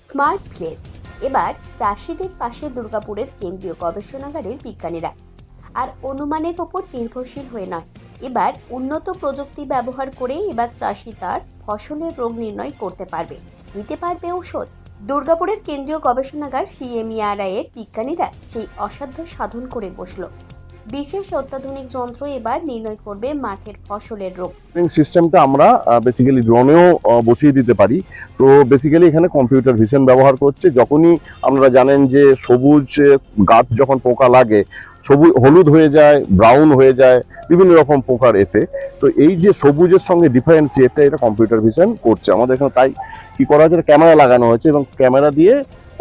Smart village. এবার চাষিদের পাশে দুর্গাপুরের কেন্দ্রীয় গবেষণাগারের বিজ্ঞানীরা। আর অনুমানের ওপর নির্ভরশীল হয়ে নয়, এবার উন্নত প্রযুক্তি ব্যবহার করে এবার চাষি তার ফসলের রোগ নির্ণয় করতে পারবে, দিতে পারবে ঔষধ। দুর্গাপুরের কেন্দ্রীয় গবেষণাগার CMERI এর বিজ্ঞানীরা সেই অসাধ্য সাধন করে বসলো। বিশেষ অত্যাধুনিক যন্ত্র এবার নির্ণয় করবে মাঠের ফসলের রোগ। সিস্টেমটা আমরা বেসিক্যালি ড্রোনেও বসিয়ে দিতে পারি। তো বেসিক্যালি এখানে কম্পিউটার ভিশন ব্যবহার করছে। যখনই আপনারা জানেন যে সবুজ গাছ যখন পোকা লাগে, সবুজ হলুদ হয়ে যায়, ব্রাউন হয়ে যায়, বিভিন্ন রকম পোকার এতে। তো এই যে সবুজের সঙ্গে ডিফারেন্সিয়েটটা এটা কম্পিউটার ভিশন করছে আমাদের এখানে। তাই কি করা হয়েছে, ক্যামেরা লাগানো হয়েছে এবং ক্যামেরা দিয়ে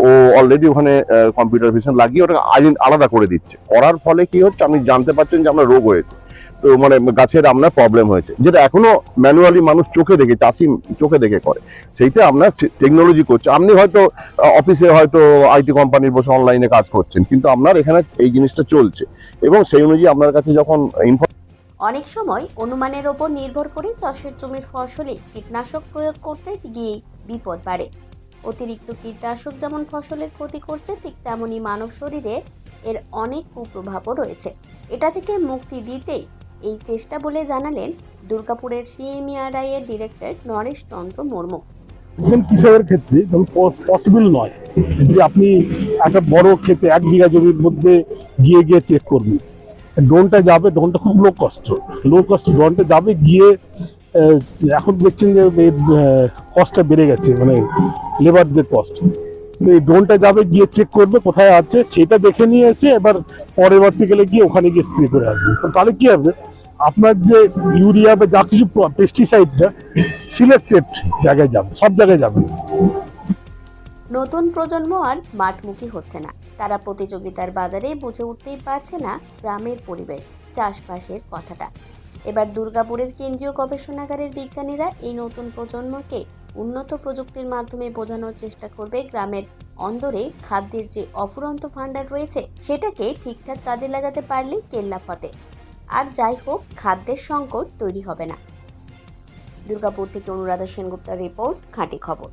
ও অলরেডি ওখানে কম্পিউটার ভিশন লাগিয়ে ওটাকে আলাদা করে দিচ্ছে। করার ফলে কি হচ্ছে, আপনি জানতে পারছেন যে আপনার রোগ হয়েছে, তো মানে গাছের আপনার প্রবলেম হয়েছে, যেটা এখনো ম্যানুয়ালি মানুষ চোখে দেখে, চাষি চোখে দেখে করে, সেইটা আপনার টেকনোলজি করছে। আপনি হয়তো অফিসে হয়তো IT কোম্পানির বসে অনলাইনে কাজ করছেন, কিন্তু আপনার এখানে এই জিনিসটা চলছে এবং সেই অনুযায়ী আপনার কাছে যখন অনেক সময় অনুমানের ওপর নির্ভর করে চাষের জমির ফসলে কীটনাশক প্রয়োগ করতে গিয়ে বিপদ বাড়ে। অতিরিক্ত কীটনাশক যেমন ফসলের ক্ষতি করছে, ঠিক তেমনি মানব শরীরে এর অনেক কুপ্রভাবও রয়েছে। এটা থেকে মুক্তি দিতেই এই চেষ্টা বলে জানালেন দুর্গাপুরের CMERI এর ডিরেক্টর নরেশ চন্দ্র মুর্মু। কৃষকের ক্ষেত্রে পসিবল নয় যে আপনি একটা বড় ক্ষেতে 1 বিঘা জমির মধ্যে গিয়ে চেক করবেন। ড্রোনটা যাবে, ড্রোনটা খুব লো কস্ট ড্রোনটা যাবে গিয়ে, এখন দেখছেন যে কস্টটা বেড়ে গেছে, মানে লেবারদের কস্ট। তো এই ড্রোনটা যাবে গিয়ে চেক করবে কোথায় আছে, সেটা দেখে নিয়ে এসে এবার পরবর্তীকালে গিয়ে ওখানে গিয়ে স্প্রে করে আসবে। তো তাহলে কি হবে, আপনার যে ইউরিয়া বা যা কিছু পেস্টিসাইডটা সিলেক্টেড জায়গায় যাবে, সব জায়গায় যাবে। নতুন প্রজন্ম আর মাঠমুখী হচ্ছে না। তারা প্রতিযোগিতার বাজারে বুঝে উঠতেই পারছে না গ্রামের পরিবেশ, চাষবাসের কথাটা। এবার দুর্গাপুরের কেন্দ্রীয় গবেষণাগারের বিজ্ঞানীরা এই নতুন প্রজন্মকে উন্নত প্রযুক্তির মাধ্যমে বোঝানোর চেষ্টা করবে গ্রামের অন্দরে খাদ্যের যে অফুরন্ত ভাণ্ডার রয়েছে, সেটাকে ঠিকঠাক কাজে লাগাতে পারলেই কেল্লা ফতে। আর যাই হোক, খাদ্যের সংকট তৈরি হবে না। দুর্গাপুর থেকে অনুরাধা সেনগুপ্তার রিপোর্ট, খাঁটি খবর।